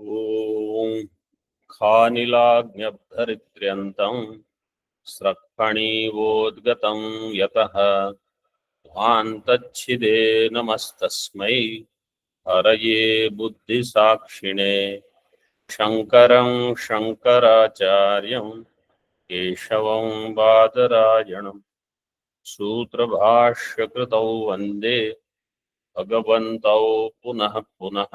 ॐ खानिलाग्न्यब्धरित्र्यन्तं स्रक्फणीवोद्गतं यतः ध्वान्तच्छिदे नमस्तस्मै हरये बुद्धिसाक्षिणे शङ्करं शङ्कराचार्यं केशवं बादरायणं सूत्रभाष्यकृतौ वन्दे भगवन्तौ पुनः पुनः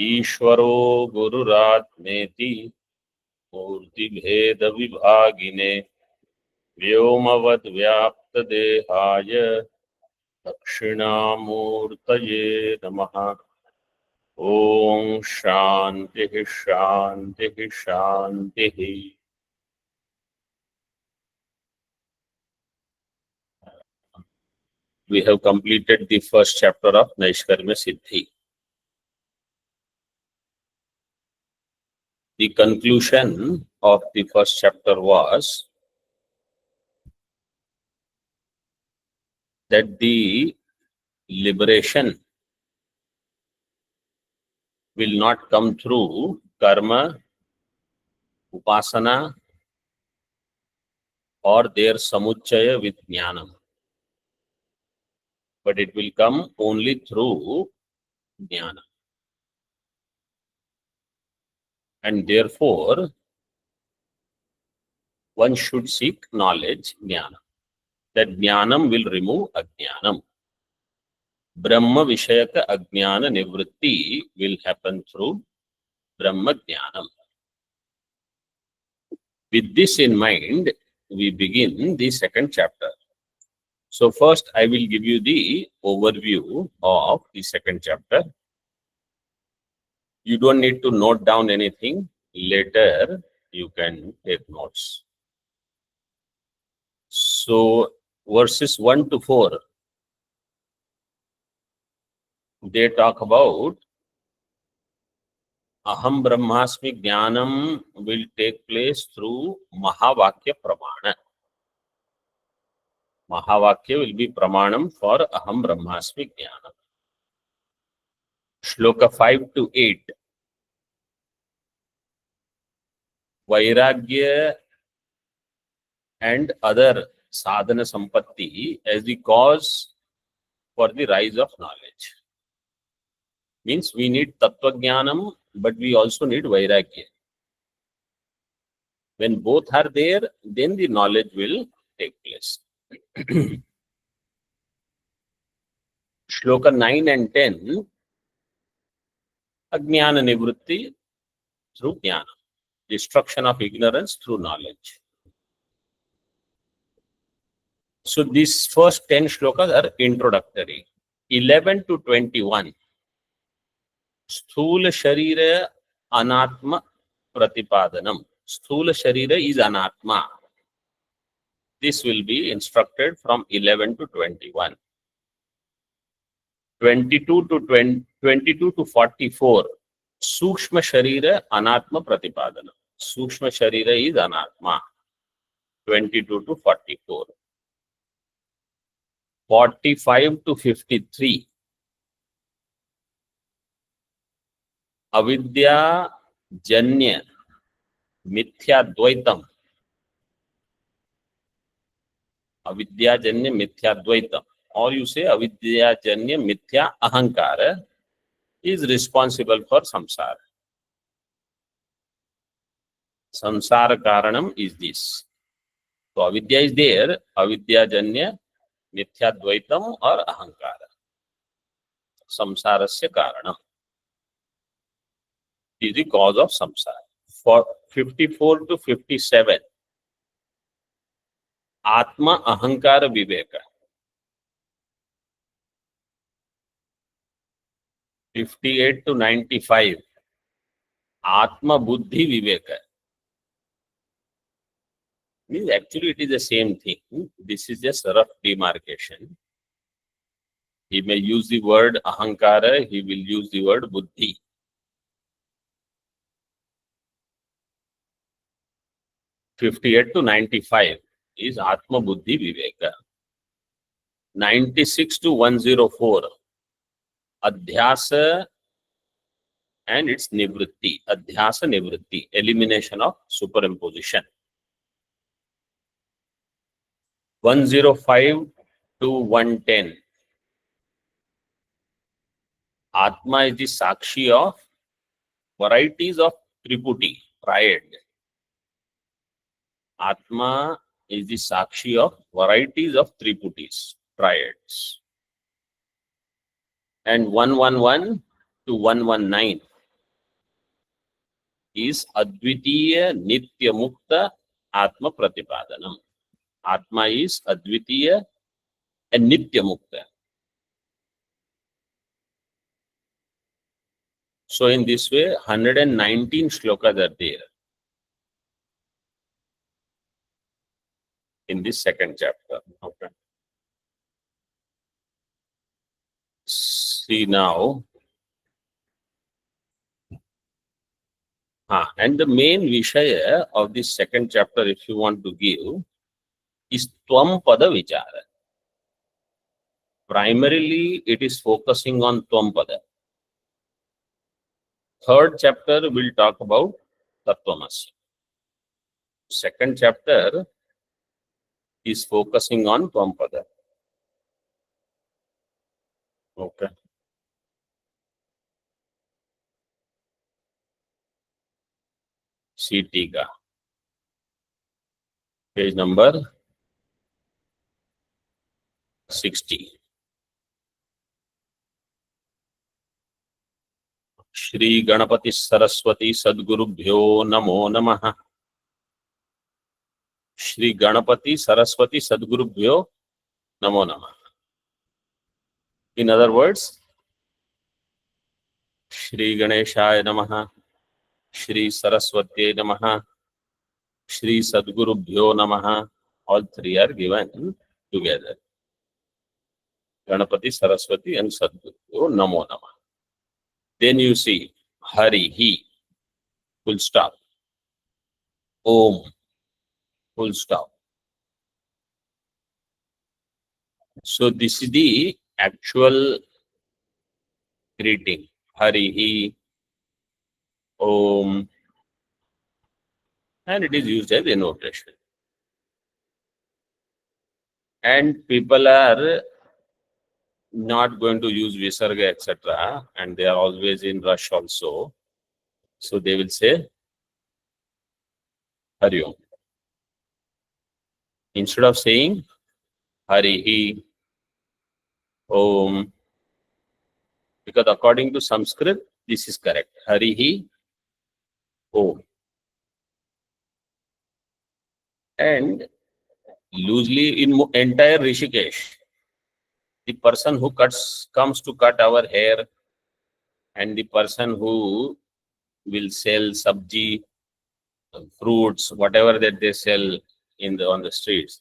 ईश्वरो गुरुरात्मेति मूर्तिभेदविभागिने व्योमवद्व्याप्तदेहाय दक्षिणामूर्तये नमः। ॐ शान्तिः शान्तिः शान्तिः। We have completed the first chapter of Naishkarmya Siddhi. The conclusion of the first chapter was that the liberation will not come through karma, upasana, or their samuccaya with jnana, but it will come only through jnana. And therefore, one should seek knowledge, jnana. That jnanam will remove ajnanam. Brahma viṣayaka ajnana nivritti will happen through Brahma jnanam. With this in mind, we begin the second chapter. So first, I will give you the overview of the second chapter. You don't need to note down anything. Later, you can take notes. So, verses 1 to 4, they talk about Aham Brahmasmi Jnanam will take place through mahāvākya pramana. Mahāvākya will be pramanam for Aham Brahmasmi Jnanam. Shloka 5 to 8. Vairagya and other sadhana sampatti as the cause for the rise of knowledge. Means we need tattva jnanam, but we also need vairagya. When both are there, then the knowledge will take place. Shloka 9 and 10, ajnana nivritti through jnana, destruction of ignorance through knowledge. So these first 10 shlokas are introductory. 11 to 21, sthula sharira anatma pratipadanam. Sthula sharira is anatma. This will be instructed from 11 to 21. 22 to 44, sukshma sharira anatma pratipadanam. Sukshma sharira is anatma. 22 to 44. 45 to 53, avidya janya mithya dvaitam. Avidya janya mithya dvaitam, or you say avidya janya mithya ahankara is responsible for samsara. Samsara karanam is this. So avidya is there, avidya janya mithya dvaitam or ahankara. Samsarasya karanam is the cause of samsara. For 54 to 57, Atma ahankara viveka. 58 to 95, Atma buddhi viveka. Means actually it is the same thing. This is just a rough demarcation. He may use the word ahankara, he will use the word buddhi. '58 to 95 is Atma Buddhi Viveka. 96 to 104, Adhyasa and its nivritti, adhyasa nivritti, elimination of superimposition. 105 to 110. Atma is the sakshi of varieties of triputi, triad. Atma is the sakshi of varieties of triputis, triads. And 111 to 119 is Advitiya Nitya Mukta Atma Pratipadanam. Atma is Advitiya and Nitya Mukta. So in this way, 119 shlokas are there in this second chapter. Okay. See now. And the main viṣaya of this second chapter, if you want to give, is tvaṃ pada vicāra. Primarily, it is focusing on tvaṃ pada. Third chapter will talk about tattvamasi. Second chapter is focusing on tvaṃ pada. Okay. See Tika. Page number 60. Shri Ganapati Saraswati Sadgurubhyo Namo Namaha. Shri Ganapati Saraswati Sadgurubhyo Namo Namaha. In other words, Shri Ganeshaya Namaha, Shri Saraswati Namaha, Shri Sadgurubhyo Namaha. All three are given together. Ganapati, Saraswati and Sadguru Namo Namaha. Then you see Hari, He, full stop. Om, full stop. So this is the actual greeting. Hari, He, Om, and it is used as a notation. And people are not going to use visarga, etc. And they are always in rush also. So they will say Hari Om. Instead of saying Hari, He, Om, because according to Sanskrit, this is correct. Hari, He, Om. And loosely in entire Rishikesh, the person who comes to cut our hair and the person who will sell sabji, fruits, whatever that they sell on the streets,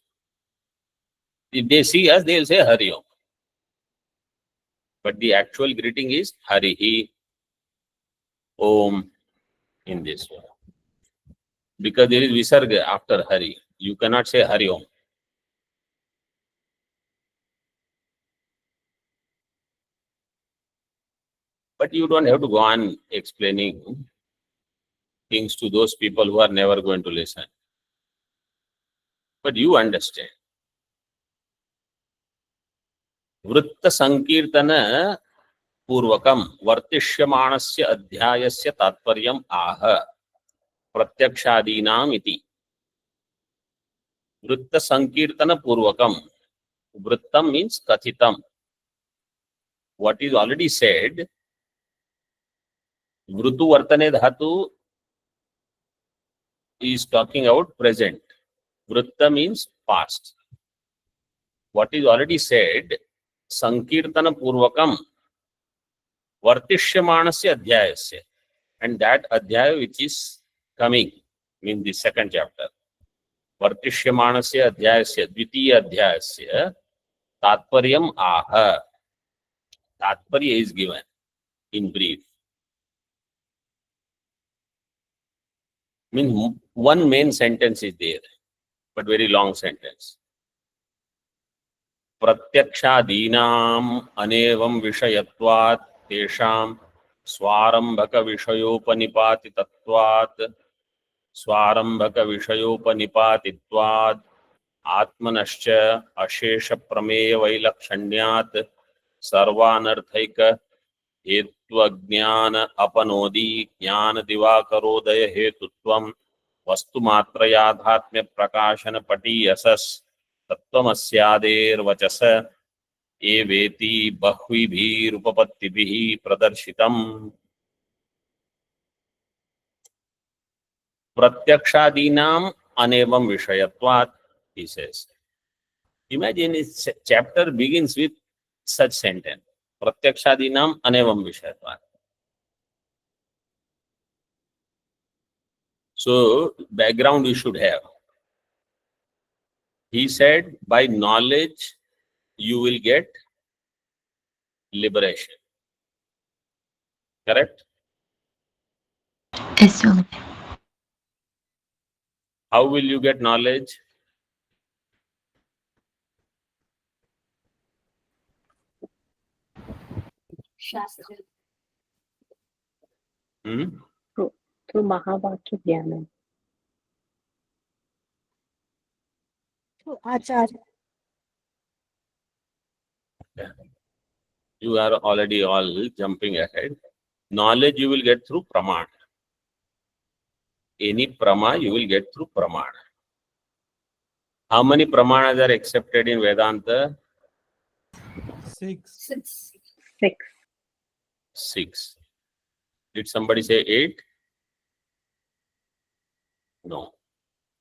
if they see us, they will say Hari Om. But the actual greeting is Hari, He, Om, in this way. Because there is visarga after Hari. You cannot say Hari Om. But you don't have to go on explaining things to those people who are never going to listen. But you understand. Vritta Sankirtana Purvakam Vartishyamaanasya Adhyayasya Tatparyam Aha Pratyakshadinam iti. Vritta Sankirtana Purvakam. Vrittam means Kathitam. What is already said, Vrutu Vartane Dhatu is talking about present. Vritta means past. What is already said, Sankirtana Purvakam Vartishyamaanasya Adhyayasya. And that Adhyaya which is coming in the second chapter. Vartishyamaanasya Adhyayasya, Dvitiya Adhyayasya, Tatparyam Aha. Tatparya is given in brief. Means one main sentence is there, but very long sentence. Pratyakshadinam anevam viṣayatvat tesham स्वारंभक विषयोपनिपातितत्वात् स्वारंभक विषयोपनिपातित्वात् आत्मनश्च अशेष प्रमेय वैलक्षण्यात् सर्वानर्थैक हेत्वज्ञान अपनोदी ज्ञान दिवाकरोदय हेतुत्वं वस्तुमात्रयाथात्म्य प्रकाशन पटीयसस् तत्त्वमस्यादेर्वचस एवेति बह्विभिरुपपत्तिभिः प्रदर्शितम्। प्रत्यक्षादीनाम् अनेवं विषयत्वात्, he says. Imagine this chapter begins with such sentence. प्रत्यक्षादीनाम् अनेवं विषयत्वात्. So background you should have. He said, by knowledge you will get liberation. Correct? Yes, Swami. How will you get knowledge? Shastra. Through mahāvākya jnāna. Through Acharya. You are already all jumping ahead. Knowledge you will get through Pramana. Any Prama you will get through Pramana. How many Pramanas are accepted in Vedanta? 6. 6. 6. Did somebody say 8? No.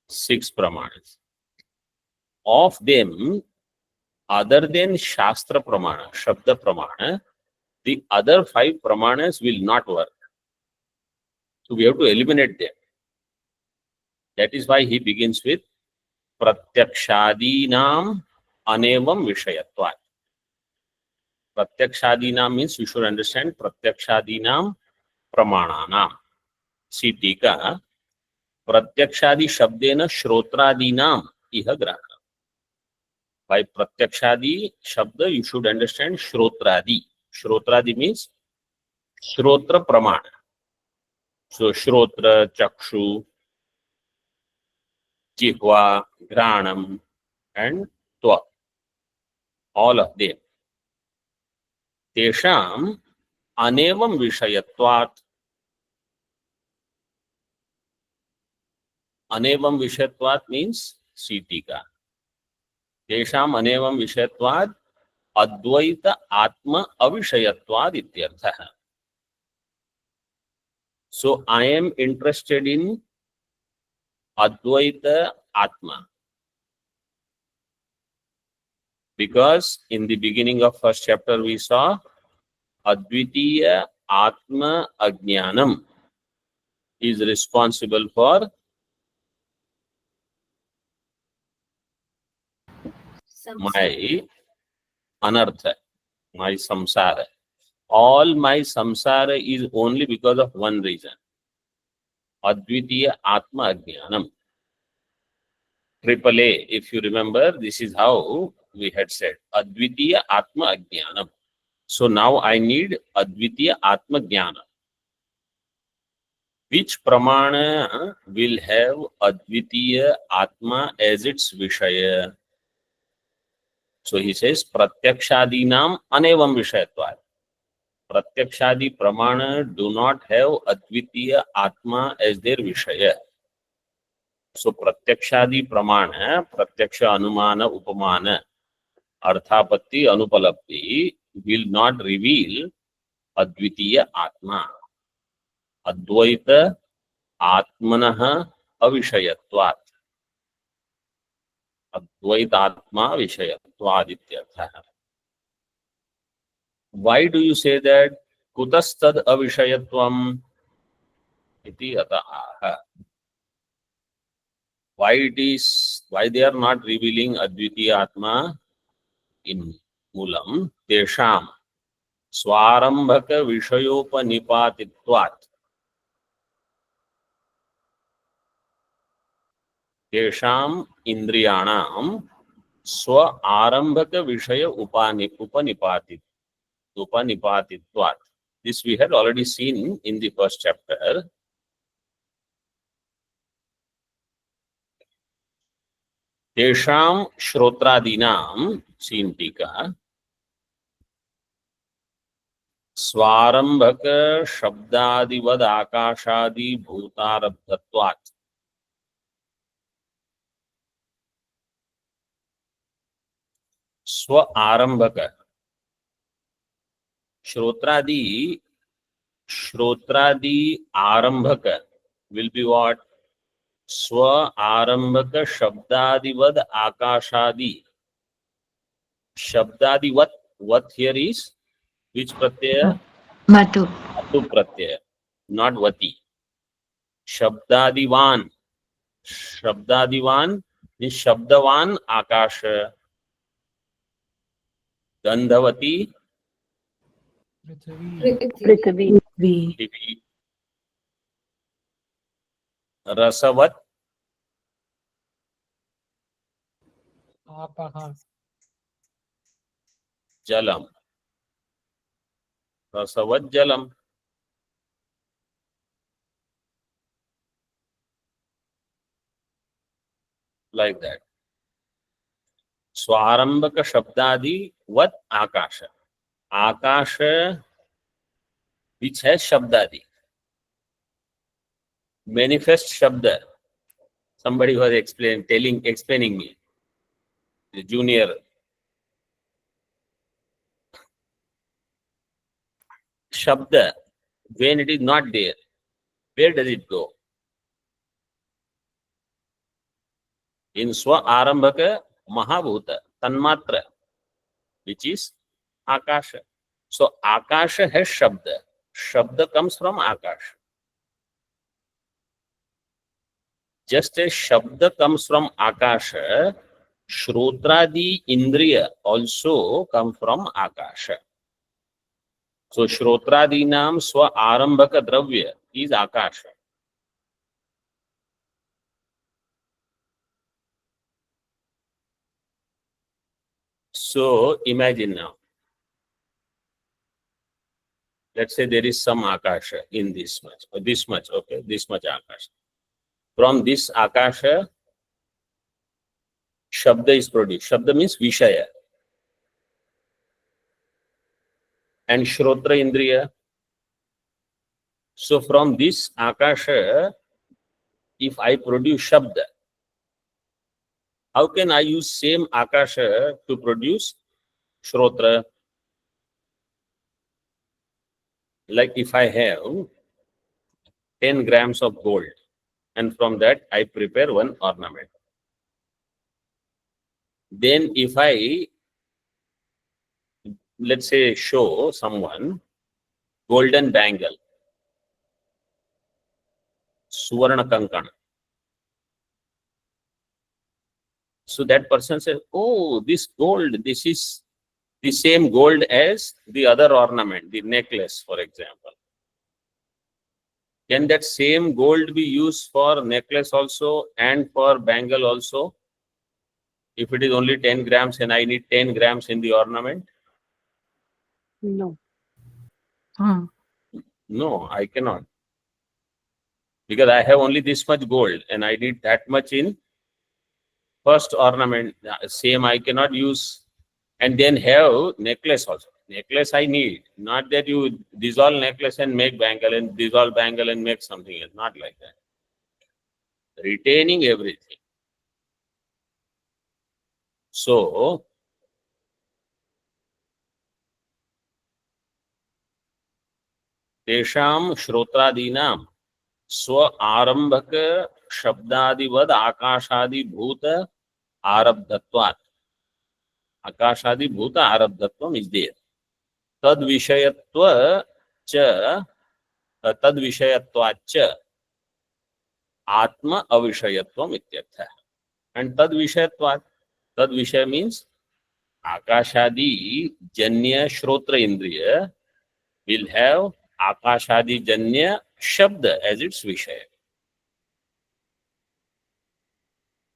6 Pramanas. Of them, other than Shastra Pramana, Shabda Pramana, the other 5 Pramanas will not work. So we have to eliminate them. That is why he begins with Pratyakshadinam anevam vishayatvat. Pratyakshadinam means you should understand Pratyakshadinam pramananam. See Tika, Pratyakshadi shabdena shrotradinam iha grahana. By Pratyakshadi shabda you should understand Shrotradi. Shrotradi means Shrotra Pramana. So Shrotra, Chakshu, Jihva, Granam and Tva. All of them. Tesham anevam vishayatvat. Anevam vishayatvat means Tika. Tesham anevam vishayatvat advaita atma avishayatvad ityartha. So I am interested in Advaita Atma. Because in the beginning of first chapter we saw Advitiya Atma Ajnanam is responsible for my anartha, my samsara. All my samsara is only because of one reason. Advitiya Atma Ajnanam. Triple A, if you remember, this is how we had said. Advitiya Atma Ajnanam. So now I need Advitiya Atma Jnana. Which Pramana will have Advitiya Atma as its Vishaya? So he says, Pratyakshadinam anevam Vishayatvat. Pratyakshadi Pramana do not have Advitiya Atma as their Vishaya. So Pratyakshadi Pramana, Pratyaksha Anumana Upamana, Arthapatti Anupalapti will not reveal Advitiya Atma. Advaita Atmanaha Avishayatvat. Advaita Atma Vishayatvad ityartha. Why do you say that? Kutastad avishayatvam iti ataha. Why they are not revealing Advitiya Atma in Mulam? Tesham Swarambhaka Vishayopanipatitvat. Tesham Indriyanam Swa Arambhaka Vishaya Upanipatitvat. This we had already seen in the first chapter. Tesham Shrotradinam, seen Tika, Svarambhaka Shabdadivad Akashadi Bhutarabdhatvat. Swa Arambhaka. Shrotradi Arambhaka will be what? Swa Arambhaka Shabdadivad Akashadi. Shabdadivat. What here is? Which pratyaya? Matu. Matu pratyaya, not vati. Shabdadivan. Shabdadivan is Shabdavan Akasha. Gandhavati Prithvi. Vi. Divi. Rasavat Jalam. Rasavat Jalam. Like that. Swarambhaka Shabdadi Vat Akasha. Akasha which has Shabdadi. Manifest Shabda. Somebody was explaining me. The junior. Shabda, when it is not there, where does it go? In Swa Arambhaka Mahabhuta, Tanmatra, which is Akasha. So Akasha has Shabda. Shabda comes from Akasha. Just as Shabda comes from Akasha, Shrotradi Indriya also come from Akasha. So Shrotradinam Swa Arambhaka Dravya is Akasha. So imagine now. Let's say there is some Akasha in this much, or this much, okay, this much Akasha. From this Akasha, Shabda is produced. Shabda means viṣaya. And Shrotra Indriya. So from this Akasha, if I produce Shabda, how can I use same Akasha to produce Shrotra? Like if I have 10 grams of gold, and from that I prepare one ornament. Then if I, let's say, show someone golden bangle, Suvarna Kankana. So that person says, oh, this gold, this is the same gold as the other ornament, the necklace, for example. Can that same gold be used for necklace also and for bangle also? If it is only 10 grams and I need 10 grams in the ornament? No. No, I cannot. Because I have only this much gold and I need that much in first ornament. Same I cannot use and then have necklace also. Necklace I need. Not that you dissolve necklace and make bangle and dissolve bangle and make something else. Not like that. Retaining everything. So, Tesham Shrotradinam Swa Arambhaka Shabdadivad Akashadi Bhuta Arabdhatvat. Akashadi Bhuta Arabdhatvam is there. Tad Viṣayatva cha Tad Viṣayatva cha Atma Aviṣayatvam ityartha. And Tad Viṣayatva. Tad Viṣaya means Akashadi Janya Shrotra Indriya will have Akashadi Janya Shabda as its Viṣaya.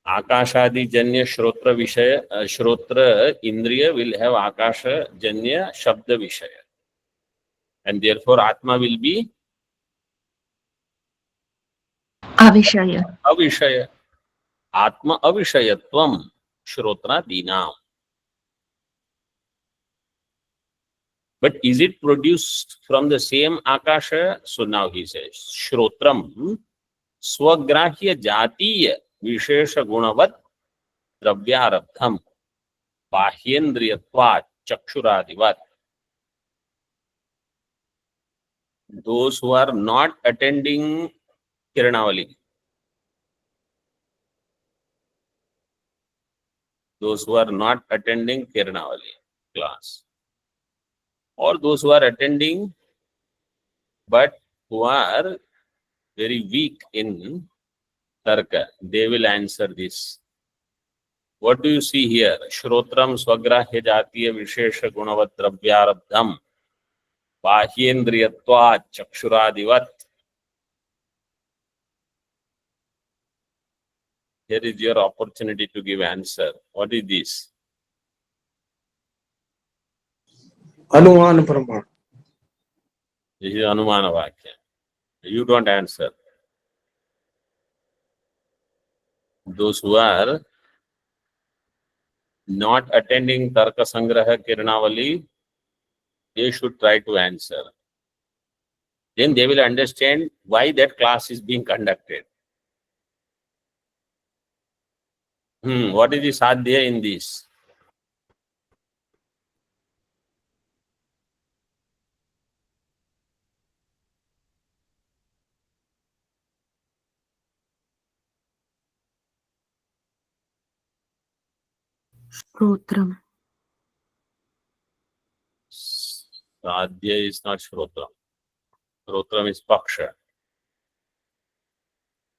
Akashadi Janya Shrotra Viṣaya, Shrotra Indriya will have Akasha Janya Shabda Viṣaya. and therefore Atma will be Avishaya. avishaya. Atma avishayatvam shrotra dinam. But is it produced from the same Akasha? So now he says, Shrotram swagrahya jatiya vishesha gunavat dravyarabdham bahyendriyatvat chakshuradivat. Those who are not attending Kiranavali, those who are not attending Kiranavali class, or those who are attending but who are very weak in Tarka, they will answer this. What do you see here? Shrotram swagrahya jatiya vishesha gunavat dravyarabdham bahyendriyatvat chakshuradivat. Here is your opportunity to give answer. What is this? Anuman Praman. This is Anumana Vakya. You don't answer. Those who are not attending Tarka Sangraha Kiranavali, they should try to answer. Then they will understand why that class is being conducted. What is the sadhya in this? Rotram. Sadhya is not Shrotram. Shrotram is Paksha.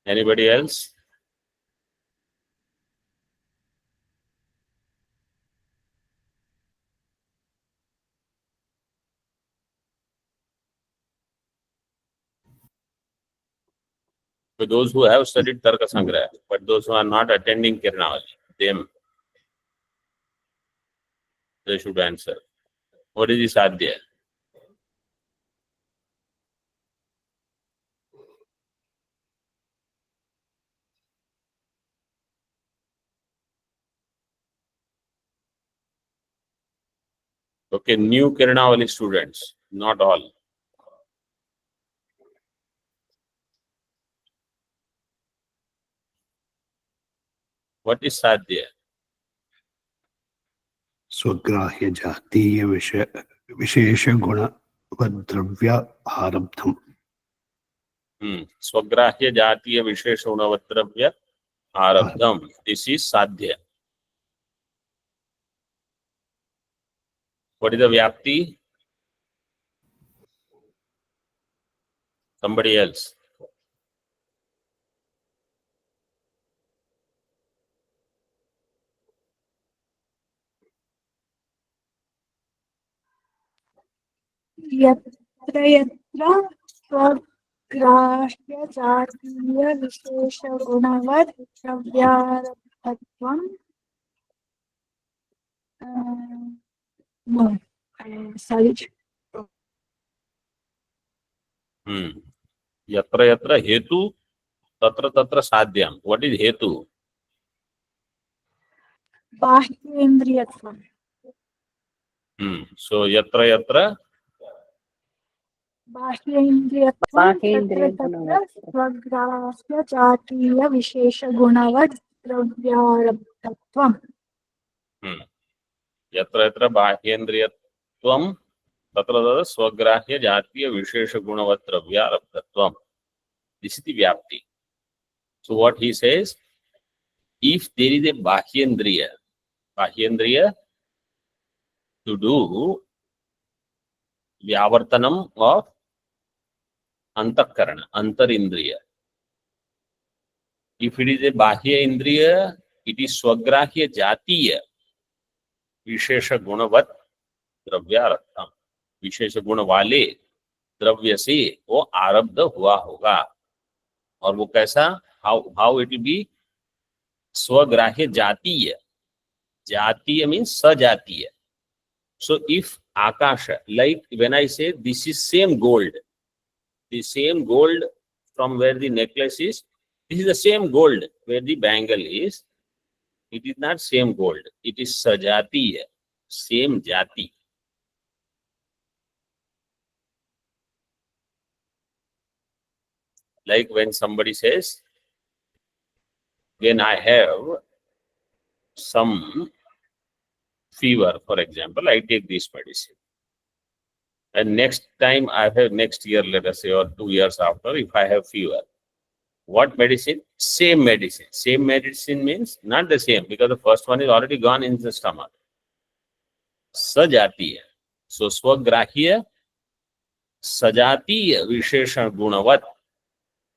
Anybody else? For those who have studied Tarka Sangraha, but those who are not attending Kiranavali, they should answer. What is the sadhya? Okay, new Kiranavali students, not all. What is sadhya? स्वग्राह्य जातीय विशेष गुण द्रव्य आरब्धम. Swagrahya jatiya vishesha gunavadravya arabdham. This is sadhya. What is the vyapti? Somebody else. Yatra yatra swagrahya jatiya vishesha gunavat dravyarabdhatvam. No, sorry. Yatra yatra hetu, tatra tatra sadhyam. What is hetu? Bahyendriyatvam. So yatra yatra Bahyendriyatvam Bahyendriya tatra gunavat. swagrahya jatiya vishesha gunavat dravyarabdhatvam. yatra yatra bahyendriyatvam tatra tatra swagrahya jatiya vishesha gunavat dravyarabdhatvam. This is the vyapti. So what he says, if there is a bahyendriya to do vyavartanam of antakarana, antarindriya. If it is a bahya indriya, it is swagrahya jatiya विशेष गुणवत द्रव्यारब्धम. विशेष गुण वाले द्रव्य से वो आरब्ध हुआ होगा. और वो कैसा? How it will be? स्वग्राह्य जातीय. जातीय मीन्स सजातीय. So if Akasha, like when I say this is same gold, the same gold from where the necklace is, this is the same gold where the bangle is. It is not same gold. It is sajatiya, same jati. Like when somebody says, when I have some fever, for example, I take this medicine. And next time I have, next year, let us say, or 2 years after, if I have fever, what medicine? Same medicine. Same medicine means not the same, because the first one is already gone in the stomach. Sajatiya. So swagrahya, sajatiya, vishesha gunavat.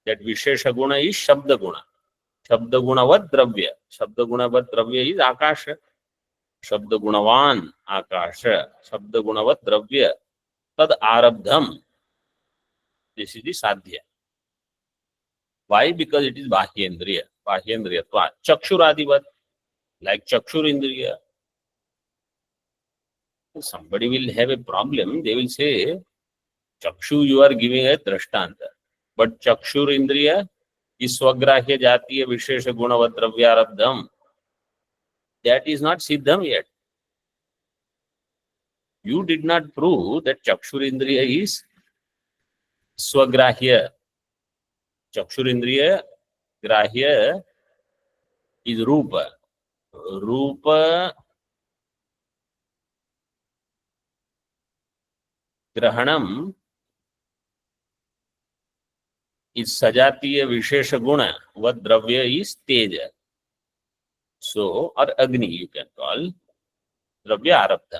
That vishesha guna is shabda guna. Shabda gunavat dravya. Shabda gunavat dravya is akasha. Shabda gunavan akasha. Shabda gunavat dravya. Tad arabdham. This is the sadhya. Why? Because it is bahyendriya. Bahyendriyatva. Chakshuradivat. Like chakshurindriya. Somebody will have a problem. They will say, Chakshu, you are giving a drashtanta. But chakshurindriya is swagrahya jatiya vishesha gunavat dravyarabdham. That is not siddham yet. You did not prove that chakshurindriya is swagrahya. Chakshurindriya grahya is rupa. Rupa grahanam is sajatiya vishesha guna. What dravya is teja. So, or agni you can call. Dravya arabdha.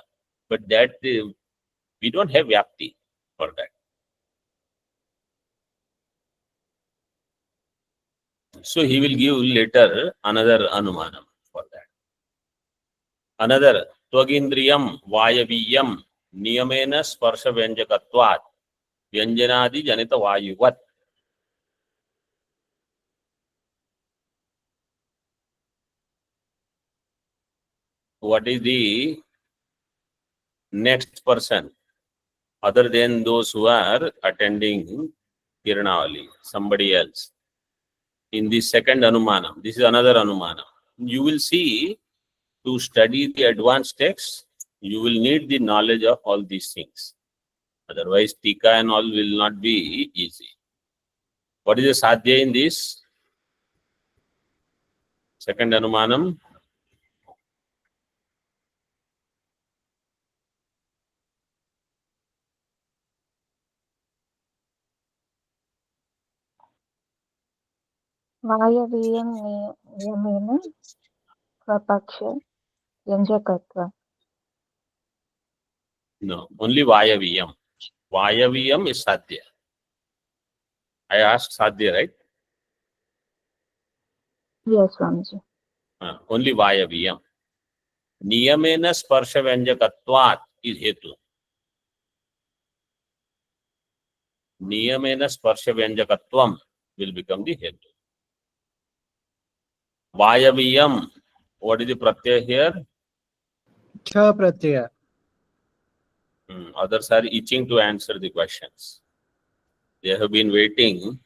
But that we don't have vyapti for that. So he will give later another anumanam for that. Another tvagindriyam vayaviyam niyamena sparsha vyanjakatvat vyanjanadi janita vayuvat. What is the next person other than those who are attending Kiranavali, somebody else? In the second anumanam, this is another anumanam. You will see, to study the advanced texts, you will need the knowledge of all these things. Otherwise, Tika and all will not be easy. What is the sadhya in this? Second anumanam. वायवीयं नियमेन स्वपक्ष व्यञ्जकत्व. No, only Vayaviyam. Vayaviyam is sadhya. I asked sadhya, right? Yes, Swamiji. Only Vayaviyam. Niyamena sparsha vyanjakatvat is hetu. Niyamena sparsha vyanjakatvam will become the hetu. Vayaviyam. What is the pratyaya here? Cha pratyaya. Others are itching to answer the questions. They have been waiting.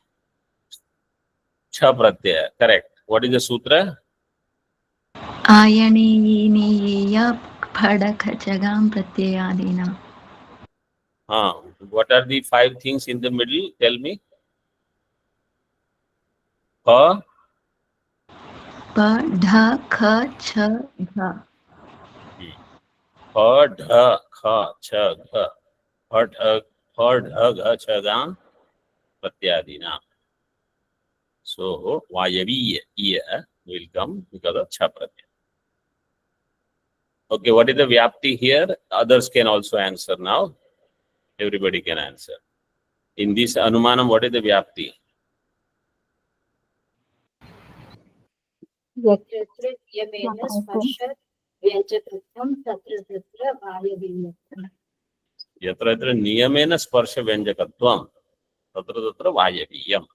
Cha pratyaya. Correct. What is the sutra? आयणीयीनीयीय फडखचगां प्रत्ययादीनां. What are the 5 things in the middle? Tell me. Pa, प ढ ख छ घ. pa, dha, kha, cha, gha. Pa, dha, gha, cha, gam, pratyadina. So, vayaviya, iya will come because of cha pratyaya. Okay, what is the vyapti here? Others can also answer now. Everybody can answer. In this anumanam, what is the vyapti? यत्र नियमेन स्पर्श व्यञ्जकत्वं तत्र तत्र वायवीयत्वम्. Yatra yatra niyamena sparsha vyanjakatvam tatra tatra vayaviyam.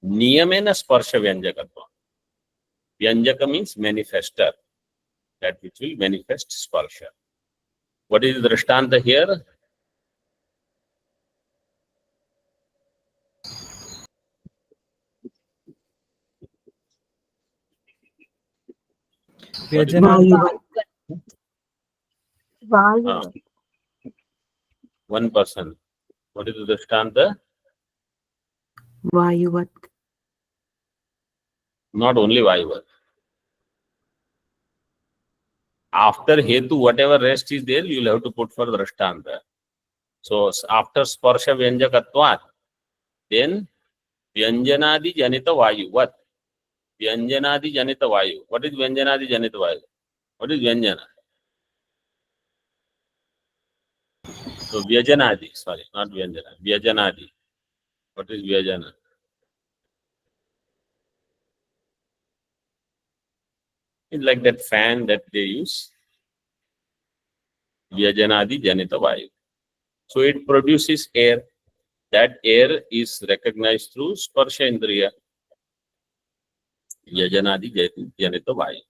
Niyamena sparsha vyanjakatvam. Vyanjaka means manifester. that which will manifest sparsha. What is the drishtanta here? What is Vyajana. Vayu. one person? What is the drishtanta? Vayuvat. Not only Vayuvat. After Hetu, whatever rest is there, you will have to put for drishtanta. So after sparsha vyanjakatvat, then vyanjanadi janita vayu. What? Vyanjanadi janita vayu. What is vyanjanadi janita vayu? What is vyanjana? So vyajanadi, sorry, not vyanjana, vyajanadi. What is vyajana? It's like that fan that they use. Vyajanadi janita vayu. So it produces air. That air is recognized through sparsha indriya. Vyajanadi janita vayu.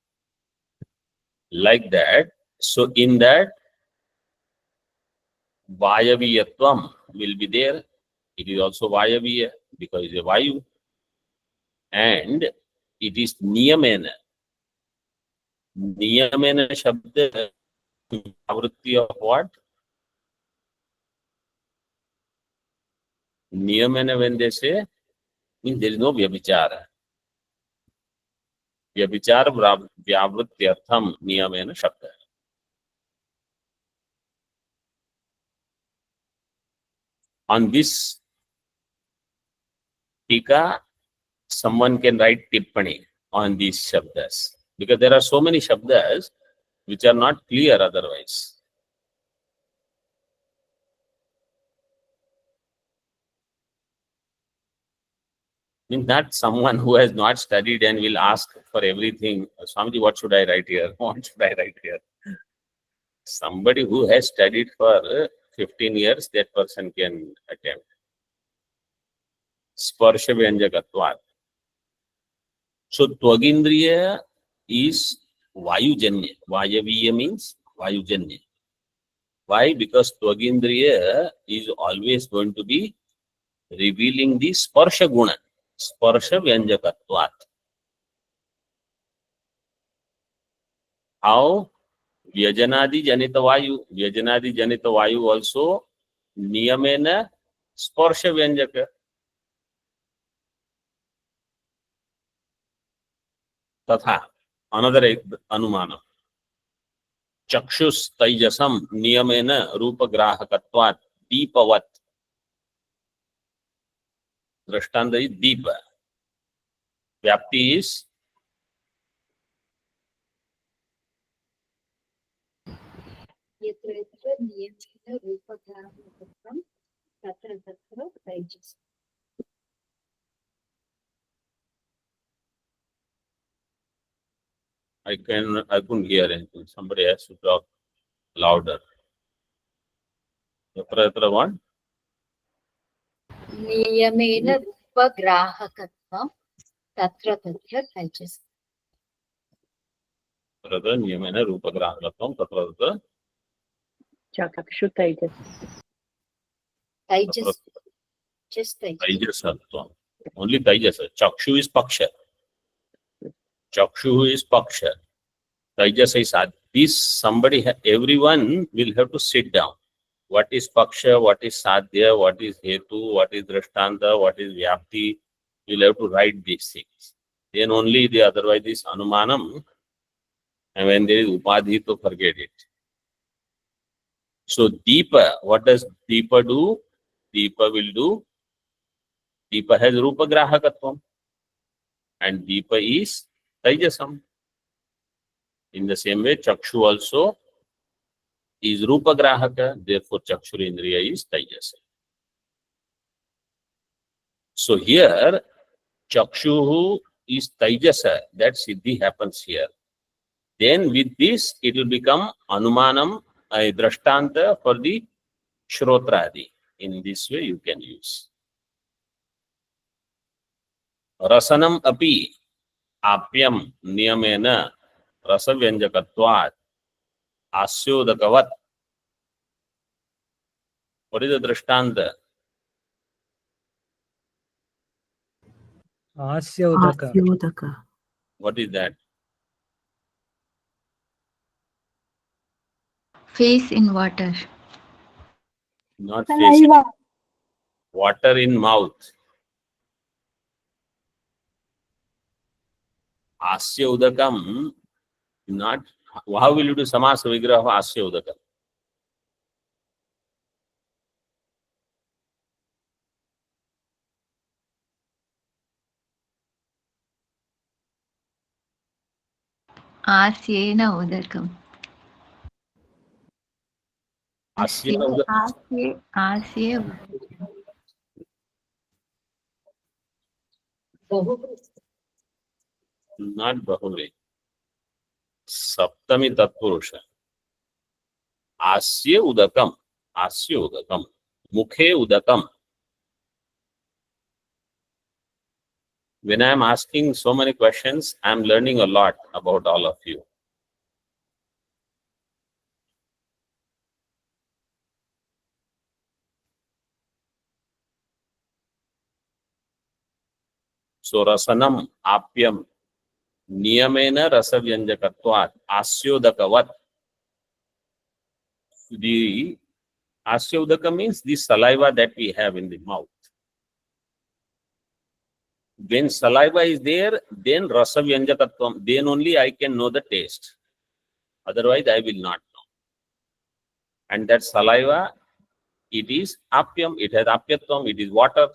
Like that. So in that, vayaviyatvam will be there. It is also vayaviya because it is a vayu. And it is niyamena. Niyamena shabda, avritti of what? Niyamena, when they say, means there is no vyabhichara. Vyabhichara vyavrityartham niyamena shabda. On this Tika, someone can write tippani on these shabdas. Because there are so many shabdas which are not clear otherwise. Means not someone who has not studied and will ask for everything. Swamiji, what should I write here? What should I write here? Somebody who has studied for 15 years, that person can attempt. Sparsha vyanjakatvat. So tvagindriya is vayujanya. Vayaviya means vayujanya. Why? Because tvagindriya is always going to be revealing the sparsha guna. Sparsha vyanjakatvat. How? Vyajanadi janita vayu. Vyajanadi janita vayu also niyamena sparsha vyanjaka. Tatha. Another anumana. Chakshus taijasam niyamena rupagrahakatvat deepavat. Drishtanta is deepa. Vyapti is यत्र यत्र नियमेन रूपग्राहकत्वं तत्र तत्र तैजस्. I couldn't hear anything. Somebody has to talk louder. Yatra yatra what? नियमेन रूपग्राहकत्वं तत्र तत्र तैजस्. Brother, niyamena rupagrahakatvam tatra tatra Chakakshu Tejas. Taijas. Just Taijas. taijasatvam. Only taijasa. Chakshu is paksha. Chakshu is paksha. Taijasa is sad. This somebody, everyone will have to sit down. What is paksha, what is sadhya, what is hetu, what is drishtanta, what is vyapti. You'll have to write these things. Then only the otherwise is anumanam. And when there is upadhi, to forget it. So deepa, what does deepa do? Deepa will do. Deepa has rupa grahakatvam. And deepa is taijasam. In the same way, chakshu also is rupa grahaka. Therefore, chakshurindriya is taijasam. So here, chakshu is taijasa. That siddhi happens here. Then with this, it will become anumanam, a drashtanta for the shrotradi. In this way, you can use. Rasanam api apyam niyamena rasavyanjakatvat asyodakavat. What is the drishtanta? Asya udaka. Asyodaka. What is that? Face in water. Not face. Saliva. Water in mouth. Asya udakam. Not. How will you do samasa vigraha of asya udakam? Asyena udakam. Asya udakam. Asye. Not bahuri. Saptami tatpurusha. Asya udakam. Asya udakam. Mukhe udakam. When I am asking so many questions, I am learning a lot about all of you. So rasanam apyam niyamena rasavyanjakatvat asyodakavat. The asyodaka means the saliva that we have in the mouth. When saliva is there, then rasavyanjakatvam, then only I can know the taste. Otherwise, I will not know. And that saliva, it is apyam, it has apyatvam, it is water.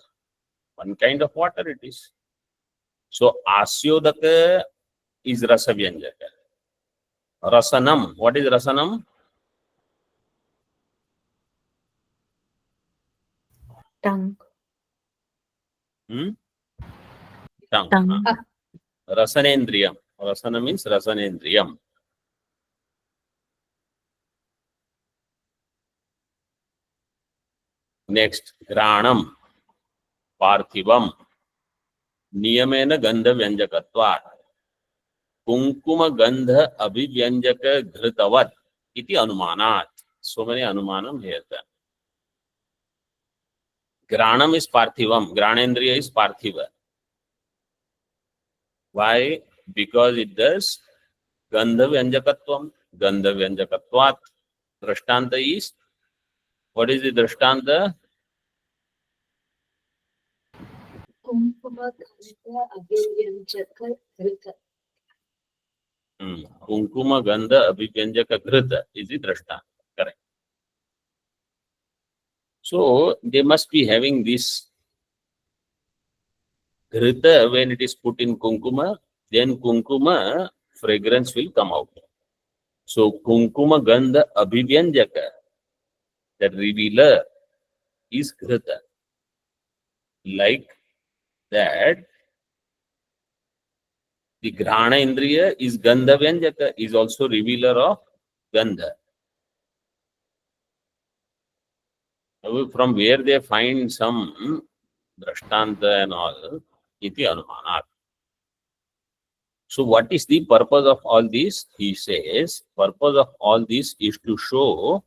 One kind of water it is. So asyodaka is rasavyanjaka. Rasanam, what is rasanam? Tongue. Tongue. Tongue. Rasanendriyam. Rasana means rasanendriyam. Next, granam, parthivam, niyamena gandha vyanjakatvat, kunkuma gandha abhivyanjaka ghritavat, iti anumanat. So many anumanam here. Granam is parthivam, granendriya is parthiva. Why? Because it does gandha vyanjakatvam, gandha vyanjakatvat. Drishtanta is, what is the drishtanta? Kumpuma gandha abhivyanjaka ghrita. Kunkuma gandha abhivyanjaka ghrita is the drishtanta. Correct. So they must be having this ghrita. When it is put in kunkuma, then kunkuma fragrance will come out. So kunkuma gandha abhivyanjaka, that revealer, is ghrita. Like that, the grana indriya is gandha vyanjaka, is also revealer of gandha. From where they find some drishtanta and all, iti anumanat. So what is the purpose of all this? He says, purpose of all this is to show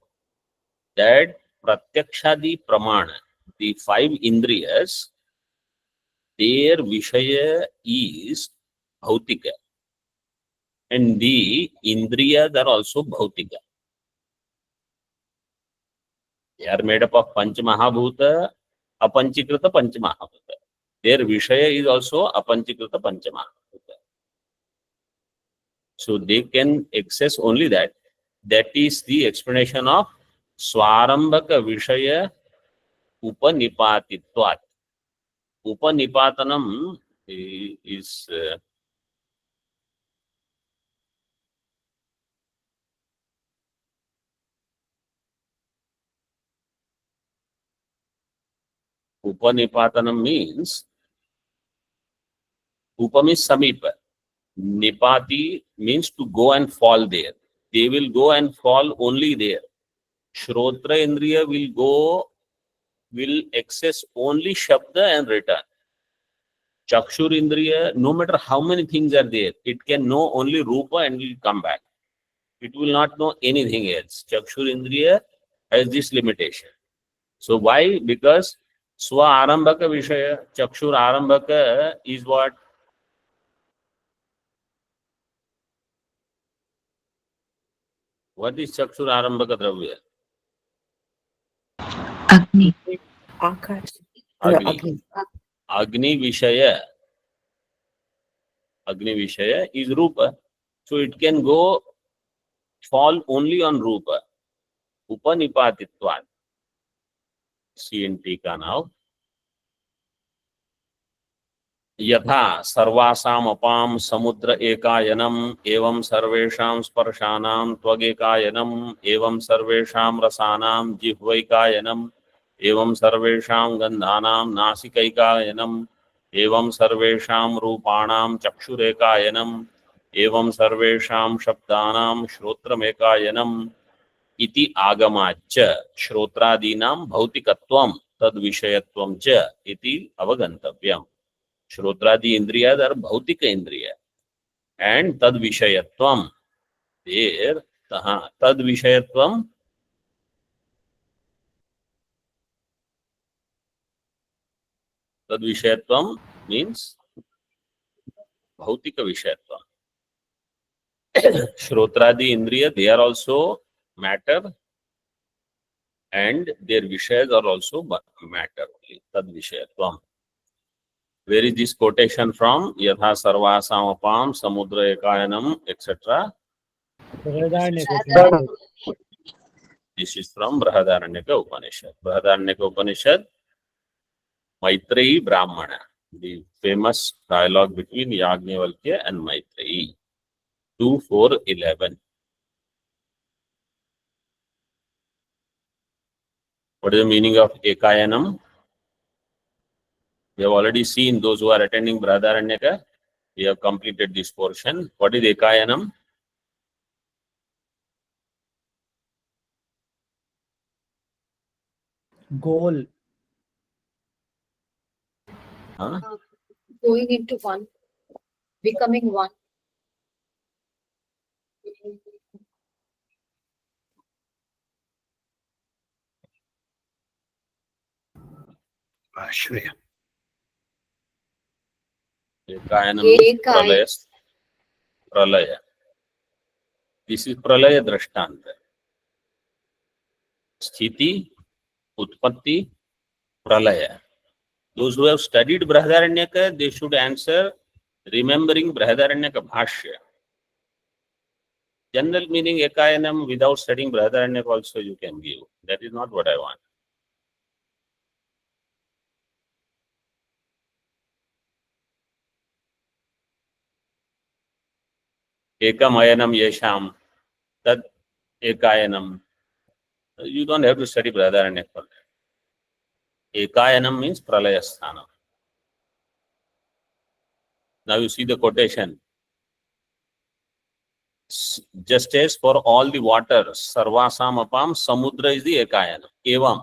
that pratyakshadi pramana, the five indriyas, their viṣaya is bhautika. And the indriyas are also bhautika. They are made up of panch mahāvākya, apanchikrita panch mahāvākya. Their viṣaya is also apanchikrita panch mahāvākya. So they can access only that. That is the explanation of swarambhaka viṣaya upanipatitvat. Upanipatanam is Upanipatanam means Upam is Samipa. Nipati means to go and fall there. They will go and fall only there. Shrotra Indriya will access only Shabda and return. Chakshur Indriya, no matter how many things are there, it can know only Rupa and will come back. It will not know anything else. Chakshur Indriya has this limitation. So why? Because Swa Arambhaka Vishaya, Chakshur Arambhaka is what? What is Chakshur Arambhaka Dravya? Agni. Akash. Agni. Agni Vishaya. Agni Vishaya is Rupa. So it can go fall only on Rupa. Upanipatitvat. See in Tika now. यथा सर्वासाम अपाम समुद्र एकायनम एवं सर्वेषां स्पर्शानां त्वगेकायनम एवं सर्वेषां रसानां जिह्वैकायनम एवं सर्वेषां गन्धानां नासिकैकायनम एवं सर्वेषां रूपाणां चक्षुरेकायनम एवं सर्वेषां शब्दानां श्रोत्रमेकायनम इति आगमाच्च श्रोत्रादीनां भौतिकत्वं तद्विषयत्वं च इति अवगन्तव्यम्. Shrotradi Indriyas are bhautik Indriya. And tad vishayatvam. There, tad vishayatvam. Tad vishayatvam means bhautika vishayatvam. Shrotradi Indriya, they are also matter and their vishayas are also matter. Tad vishayatvam. Where is this quotation from? Yatha sarvasam apam samudra ekayanam, etc. This is from Brihadaranyaka Upanishad. Brihadaranyaka Upanishad, Maitreyi Brahmana, the famous dialogue between Yajnavalkya and Maitreyi. 2:4:11. What is the meaning of Ekayanam? We have already seen, those who are attending Brihadaranyaka, we have completed this portion. What is Ekayanam? Goal. Huh? Going into one, becoming one. Ashraya. Ekayanam means Ekaya. pralaya. This is pralaya drashtanta. Sthiti, utpatti, pralaya. Those who have studied Brihadaranyaka, they should answer remembering Brihadaranyaka bhashya. General meaning Ekayanam without studying Brihadaranyaka also you can give. That is not what I want. Ekamayanam yesham, tad ekayanam. You don't have to study Brihadaranyaka for that. Ekayanam means pralaya sthana. Now you see the quotation. Just as for all the waters, sarvasam apam, samudra is the ekayanam. Evam,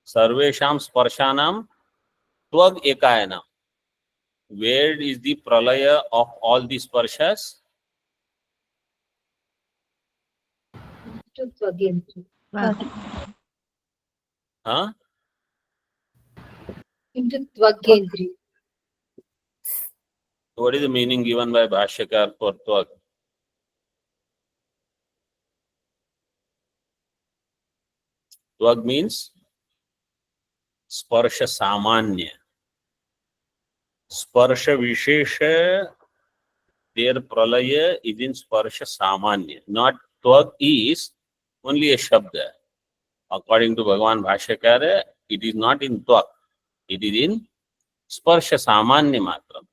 sarvesham sparshanam, tvag ekayanam. Where is the pralaya of all the sparshas? To Tvagendri. Huh? Into Tvagendri. What is the meaning given by Bhashyakar for tvag? Tvag means sparsha samanya. Sparsha vishesha, their pralaya is in sparsha samanya. Not tvag is only a shabda. According to Bhagavan Bhashyakara, it is not in tvag. It is in sparsha samanya matram,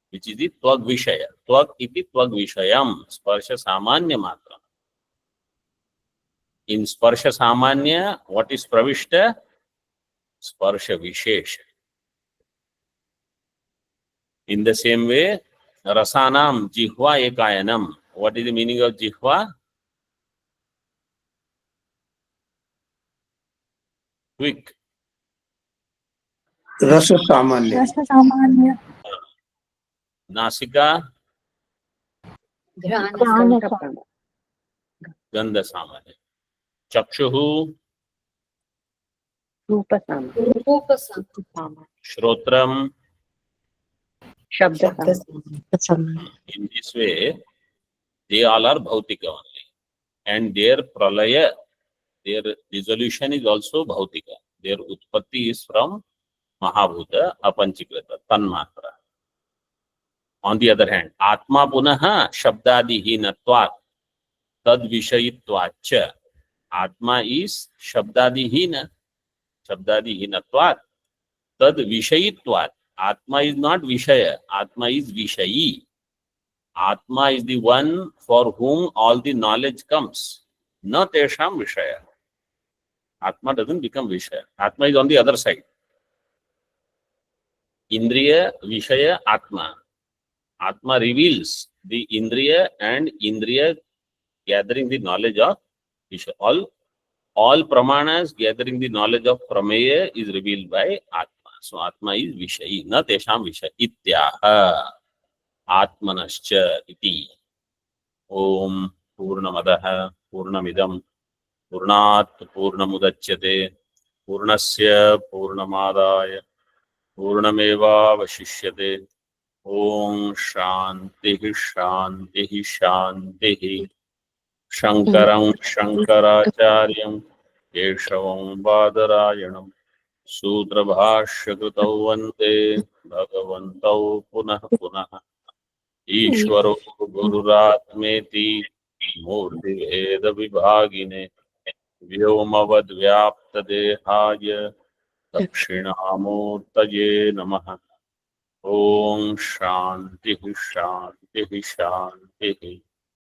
which is the tvag vishaya. Tvag iti tvag vishayam, sparsha samanya matram. In sparsha samanya, what is pravishta? Sparsha vishesha. In the same way, rasanam jihva ekayanam. What is the meaning of jihva? Quick. Rasa Samanya. Nasika, Ghrana, Gandha Samanya. Chakshuhu, Rupa Sama, Rupa Sama, Shrotram. Shabda Sama. In this way, they all are bhautika only. And their pralaya, their dissolution is also bhautika. Their utpatti is from Mahabhuta, apanchikrita, tanmatra. On the other hand, Atma punaha shabdadihinatvat, tad vishayitvacha. Atma is shabdadihina, shabdadihinatvat, tad vishayitvat. Atma is not vishaya, Atma is vishayi. Atma is the one for whom all the knowledge comes. Na tesham vishaya. Atma doesn't become vishaya. Atma is on the other side. Indriya, vishaya, Atma. Atma reveals the Indriya and Indriya gathering the knowledge of vishaya. All Pramanas gathering the knowledge of Prameya is revealed by Atma. So Atma is vishayi, na tesham vishaya. Ityaha Atmanascha iti. Om Purnamadaha Purnamidam Purnat Purnamudachyate Purnasya Purnamadaya Purnameva Vashishyate. Om Shanti Shanti Shanti. Shankaram Shankaracharyam Keshavam Badarayanam Sutra Bhashya Krutau Vande Bhagavantau Punah Punah Ishvaro Gururatmeti Murti Veda Vibhagine Vyomavad Vyapta Dehaya Dakshinamurtaye Namaha. Om Shanti Shanti Shanti.